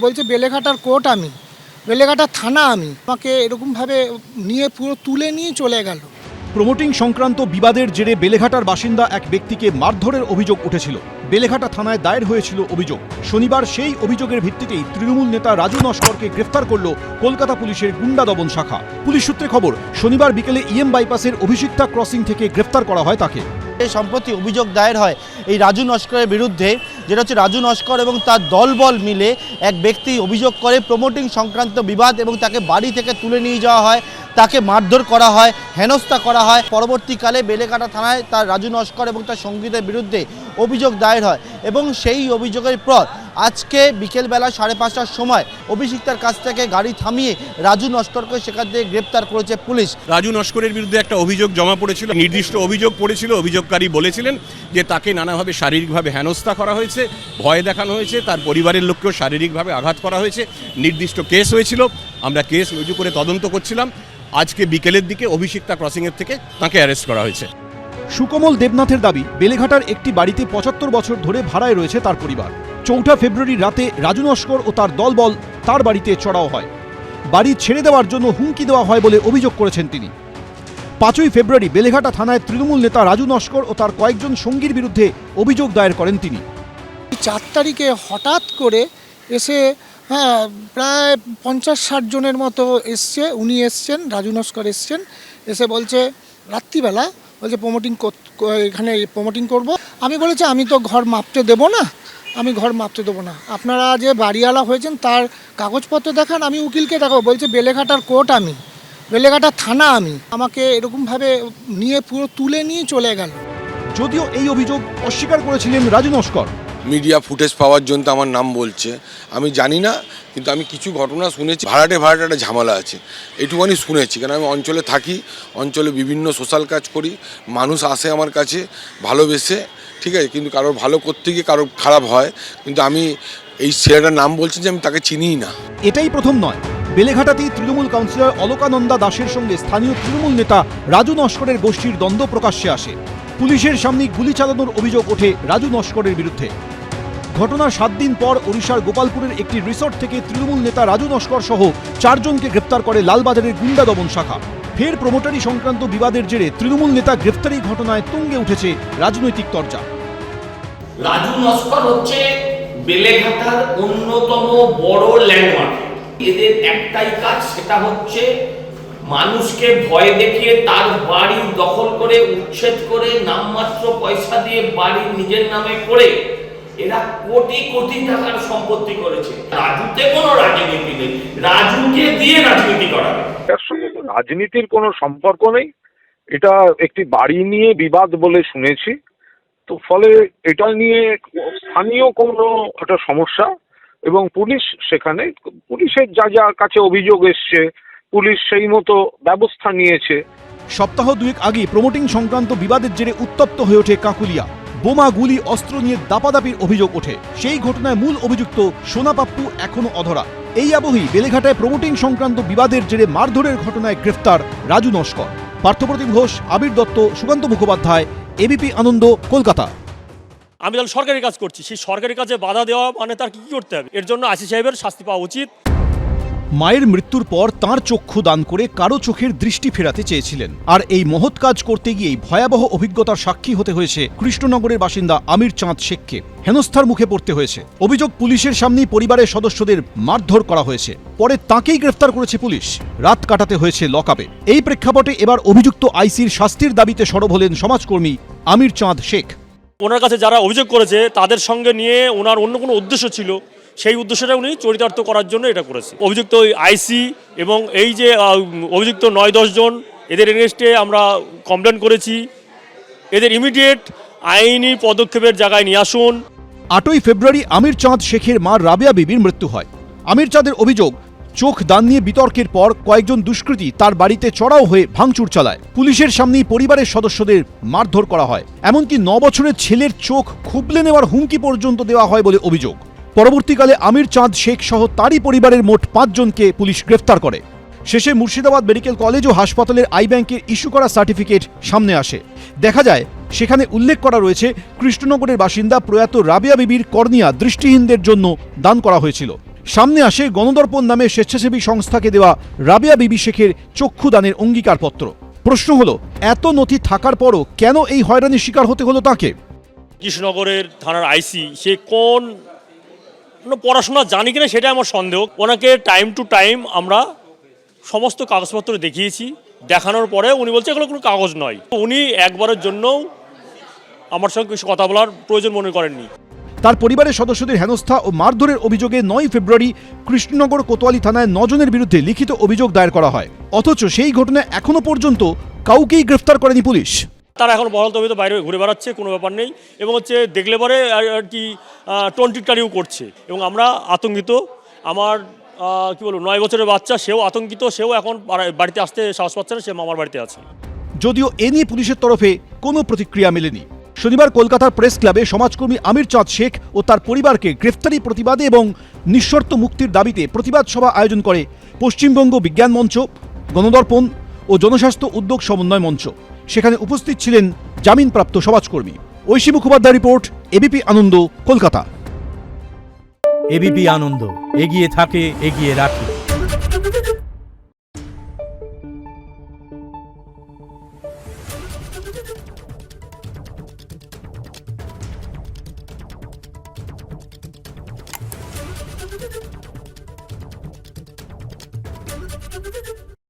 বলছে বেলেঘাটার কোর্ট আমি, বেলেঘাটার থানা আমি, আমাকে এরকমভাবে নিয়ে পুরো তুলে নিয়ে চলে গেল। প্রমোটিং সংক্রান্ত বিবাদের জেরে বেলেঘাটার বাসিন্দা এক ব্যক্তিকে মারধরের অভিযোগ উঠেছিল। বেলেঘাটা থানায় দায়ের হয়েছিল অভিযোগ। শনিবার সেই অভিযোগের ভিত্তিতেই তৃণমূল নেতা রাজু নস্করকে গ্রেফতার করল কলকাতা পুলিশের গুন্ডা দমন শাখা। পুলিশ সূত্রে খবর, শনিবার বিকেলে ইএম বাইপাসের অভিষিক্তা ক্রসিং থেকে গ্রেফতার করা হয় তাকে। সম্প্রতি অভিযোগ দায়ের হয় এই রাজু নস্করের বিরুদ্ধে, যেটা হচ্ছে রাজু নস্কর এবং তার দলবল মিলে এক ব্যক্তি অভিযোগ করে প্রমোটিং সংক্রান্ত বিবাদ এবং তাকে বাড়ি থেকে তুলে নিয়ে যাওয়া হয়, তাকে মারধর করা হয়, হেনস্থা করা হয়। পরবর্তীকালে বেলেঘাটা থানায় তার রাজু নস্কর এবং তার সঙ্গীদের বিরুদ্ধে অভিযোগ দায়ের হয় এবং সেই অভিযোগের পর আজকে বিকেলবেলা 5:30টার সময় অভিষিক্তার কাছ থেকে গাড়ি থামিয়ে রাজু নস্করকে সেখান থেকে গ্রেপ্তার করেছে পুলিশ। রাজু নস্করের বিরুদ্ধে একটা অভিযোগ জমা পড়েছিল, নির্দিষ্ট অভিযোগ পড়েছিল। অভিযোগকারী বলেছিলেন যে তাকে নানাভাবে শারীরিকভাবে হেনস্থা করা হয়েছে, ভয় দেখানো হয়েছে, তার পরিবারের লোককেও শারীরিকভাবে আঘাত করা হয়েছে। নির্দিষ্ট কেস হয়েছিল, আমরা কেস রুজু করে তদন্ত করছিলাম। আজকে বিকেলের দিকে অভিষিক্তা ক্রসিংয়ের থেকে তাকে অ্যারেস্ট করা হয়েছে। সুকমল দেবনাথের দাবি, বেলেঘাটার একটি বাড়িতে 75 বছর ধরে ভাড়ায় রয়েছে তার পরিবার। 4 ফেব্রুয়ারি রাতে রাজু নস্কর ও তার দলবল তার বাড়িতে চড়াও হয়। বাড়ি ছেড়ে দেওয়ার জন্য হুমকি দেওয়া হয় বলে অভিযোগ করেছেন তিনি। 5 ফেব্রুয়ারি বেলেঘাটা থানায় তৃণমূল নেতা রাজু নস্কর ও তার কয়েকজন সঙ্গীর বিরুদ্ধে অভিযোগ দায়ের করেন তিনি। 4 তারিখে হঠাৎ করে এসে প্রায় 50-60 জনের মতো এসছে, উনি এসছেন, রাজু নস্কর এসছেন, এসে বলছে রাত্রিবেলা বলছে এখানে প্রমোটিং করব। আমি বলেছি আমি তো ঘর মাপতে দেবো না, আমি ঘর মাপতে দেবো না, আপনারা যে বাড়িওয়ালা হয়েছেন তার কাগজপত্র দেখান, আমি উকিলকে দেখাবো। বলছে বেলেঘাটার কোর্ট আমি, বেলেঘাটার থানা আমি, আমাকে এরকমভাবে নিয়ে পুরো তুলে নিয়ে চলে গেল। যদিও এই অভিযোগ অস্বীকার করেছিলেন রাজু নস্কর। মিডিয়া ফুটেজ পাওয়ার জন্য আমার নাম বলছে, আমি জানি না, কিন্তু আমি কিছু ঘটনা শুনেছি। ভাড়াটে একটা ঝামেলা আছে, এটুকুনি শুনেছি। কারণ আমি অঞ্চলে থাকি, অঞ্চলে বিভিন্ন সোশ্যাল কাজ করি, মানুষ আসে আমার কাছে ভালোবেসে, ঠিক আছে, কিন্তু কারোর ভালো করতে গিয়ে কারোর খারাপ হয়। কিন্তু আমি এই ছেলেটার নাম বলছি যে আমি তাকে চিনিই না। এটাই প্রথম নয়, বেলেঘাটাতেই তৃণমূল কাউন্সিলর অলকানন্দা দাসের সঙ্গে স্থানীয় তৃণমূল নেতা রাজু নস্করের গোষ্ঠীর দ্বন্দ্ব প্রকাশ্যে আসে। পুলিশের সামনে গুলি চালানোর অভিযোগ ওঠে রাজু নস্করের বিরুদ্ধে। ঘটনার 7 দিন পর ওড়িশার গোপালপুরের একটি রিসোর্ট থেকে তৃণমূল নেতা রাজু নস্কর সহ 4 জনকে গ্রেপ্তার করে লালবাজারের গুন্ডা দমন শাখা। ফের প্রমোটারি সংক্রান্ত বিবাদের জেরে তৃণমূল নেতা গ্রেফতারি ঘটনায় তুঙ্গে উঠেছে রাজনৈতিক তরজা। রাজু নস্কর হচ্ছে বেলেঘাটার অন্যতম বড় ল্যান্ডমার্ক। এদের একটাই কাজ, সেটা হচ্ছে মানুষকে ভয় দেখিয়ে তার বাড়ি দখল করে উচ্ছেদ করে নামমাত্র পয়সা দিয়ে বাড়ি নিজের নামে করে এরা কোটি কোটি টাকার সম্পত্তি করেছে। রাজুতে কোনো রাজনীতি নেই, রাজুকে দিয়ে রাজনীতি করাবে। এর সঙ্গে রাজনীতির কোনো সম্পর্ক নেই। এটা একটি বাড়ি নিয়ে বিবাদ বলে শুনেছি, তো ফলে এটা নিয়ে স্থানীয় কোনো একটা সমস্যা এবং পুলিশ সেখানে, পুলিশের যা যা কাছে অভিযোগ এসছে পুলিশ সেই মতো ব্যবস্থা নিয়েছে। সপ্তাহ 2 আগে প্রমোটিং সংক্রান্ত বিবাদের জেরে উত্তপ্ত হয়ে ওঠে কাকুলিয়া। বোমা, গুলি, অস্ত্র নিয়ে দাপাদাপির অভিযোগ ওঠে। সেই ঘটনায় মূল অভিযুক্ত সোনা পাপ্পু এখনো অধরা। এই আবহেই বেলেঘাটায় প্রমোটিং সংক্রান্ত বিবাদের জেরে মারধরের ঘটনায় গ্রেফতার রাজু নস্কর। পার্থপ্রতিম ঘোষ, আবির দত্ত, সুকান্ত মুখোপাধ্যায়, এবিপি আনন্দ, কলকাতা। আমি তাহলে সরকারি কাজ করছি, সেই সরকারি কাজে বাধা দেওয়া মানে তার কি করতে হবে? এর জন্য আশিস সাহেবের শাস্তি পাওয়া উচিত। মায়ের মৃত্যুর পর তাঁর চক্ষু দান করে কারো চোখের দৃষ্টি ফেরাতে চেয়েছিলেন, আর এই মহৎ কাজ করতে গিয়েই ভয়াবহ অভিজ্ঞতার সাক্ষী হতে হয়েছে কৃষ্ণনগরের বাসিন্দা আমির চাঁদ শেখকে। হেনস্থার মুখে পড়তে হয়েছে। অভিযোগ, পুলিশের সামনেই পরিবারের সদস্যদের মারধর করা হয়েছে। পরে তাঁকেই গ্রেফতার করেছে পুলিশ। রাত কাটাতে হয়েছে লকআপে। এই প্রেক্ষাপটে এবার অভিযুক্ত আইসির শাস্তির দাবিতে সরব হলেন সমাজকর্মী আমির চাঁদ শেখ। ওনার কাছে যারা অভিযোগ করেছে তাদের সঙ্গে নিয়ে ওনার অন্য কোনো উদ্দেশ্য ছিল, সেই উদ্দেশ্যটা উনি চরিতার্থ করার জন্য এটা করেছে। অভিযুক্ত আইসি এবং এই যে অভিযুক্ত 9-10 জন, এদের এগেনস্টে আমরা কমপ্লেন করেছি। এদের ইমিডিয়েট আইনি পদক্ষেপের জায়গায় নিয়ে আসুন। 8 ফেব্রুয়ারি আমির চাঁদ শেখের মা রাবেয়া বিবির মৃত্যু হয়। আমির চাঁদের অভিযোগ, চোখ দান নিয়ে বিতর্কের পর কয়েকজন দুষ্কৃতী তার বাড়িতে চড়াও হয়ে ভাঙচুর চালায়। পুলিশের সামনেই পরিবারের সদস্যদের মারধর করা হয়। এমনকি 9 বছরের ছেলের চোখ খুবলে নেওয়ার হুমকি পর্যন্ত দেওয়া হয় বলে অভিযোগ। পরবর্তীকালে আমির চাঁদ শেখ সহ তারই পরিবারের মোট 5 জনকে পুলিশ গ্রেফতার করে। শেষে মুর্শিদাবাদ মেডিকেল কলেজ ও হাসপাতালের আই ব্যাংকের ইস্যু করা সার্টিফিকেট সামনে আসে। দেখা যায় সেখানে উল্লেখ করা রয়েছে কৃষ্ণনগরের বাসিন্দা প্রয়াত রাবেয়া বিবির কর্নিয়া দৃষ্টিহীনদের জন্য দান করা হয়েছিল। সামনে আসে গণদর্পণ নামে স্বেচ্ছাসেবী সংস্থাকে দেওয়া রাবেয়া বিবি শেখের চক্ষুদানের অঙ্গীকারপত্র। প্রশ্ন হলো, এত নথি থাকার পরও কেন এই হয়রানির শিকার হতে হলো তাকে? কৃষ্ণনগরের থানার আইসি সে কোন পড়াশোনা জানি কিনা সেটা আমার সন্দেহ। ওনাকে টাইম টু টাইম আমরা সমস্ত কাগজপত্র দেখিয়েছি, দেখানোর পরে উনি বলছে এগুলো কোনো কাগজ নয়। উনি একবারের জন্যও আমার সঙ্গে কিছু কথা বলার প্রয়োজন মনে করেননি। তার পরিবারের সদস্যদের হেনস্থা ও মারধরের অভিযোগে 9 ফেব্রুয়ারি কৃষ্ণনগর কোতোয়ালি থানায় 9 জনের বিরুদ্ধে লিখিত অভিযোগ দায়ের করা হয়। অথচ সেই ঘটনায় এখনো পর্যন্ত কাউকেই গ্রেফতার করেনি পুলিশ। তারা এখন বহাল তবিয়তে বাইরে ঘুরে বেড়াচ্ছে, কোনো ব্যাপার নেই, এবং দেখলে পরে আর কি টন্টিটারিও করছে, এবং আমরা আতঙ্কিত। আমার কি বলবো 9 বছরের বাচ্চা, সেও আতঙ্কিত, সেও এখন বাড়িতে আসতে সাহস পাচ্ছে না, সে মামার বাড়িতে আছে। যদিও এ নিয়ে পুলিশের তরফে কোনো প্রতিক্রিয়া মেলেনি। শনিবার কলকাতার প্রেস ক্লাবে সমাজকর্মী আমির চাঁদ শেখ ও তার পরিবারকে গ্রেফতারি প্রতিবাদে এবং নিঃশর্ত মুক্তির দাবিতে প্রতিবাদ সভা আয়োজন করে পশ্চিমবঙ্গ বিজ্ঞান মঞ্চ, গণদর্পণ ও জনস্বাস্থ্য উদ্যোগ সমন্বয় মঞ্চ। সেখানে উপস্থিত ছিলেন জামিনপ্রাপ্ত সমাজকর্মী। ঐশী মুখোপাধ্যায় রিপোর্ট, এবিপি আনন্দ, কলকাতা। এবিপি আনন্দ, এগিয়ে থাকে, এগিয়ে রাখে।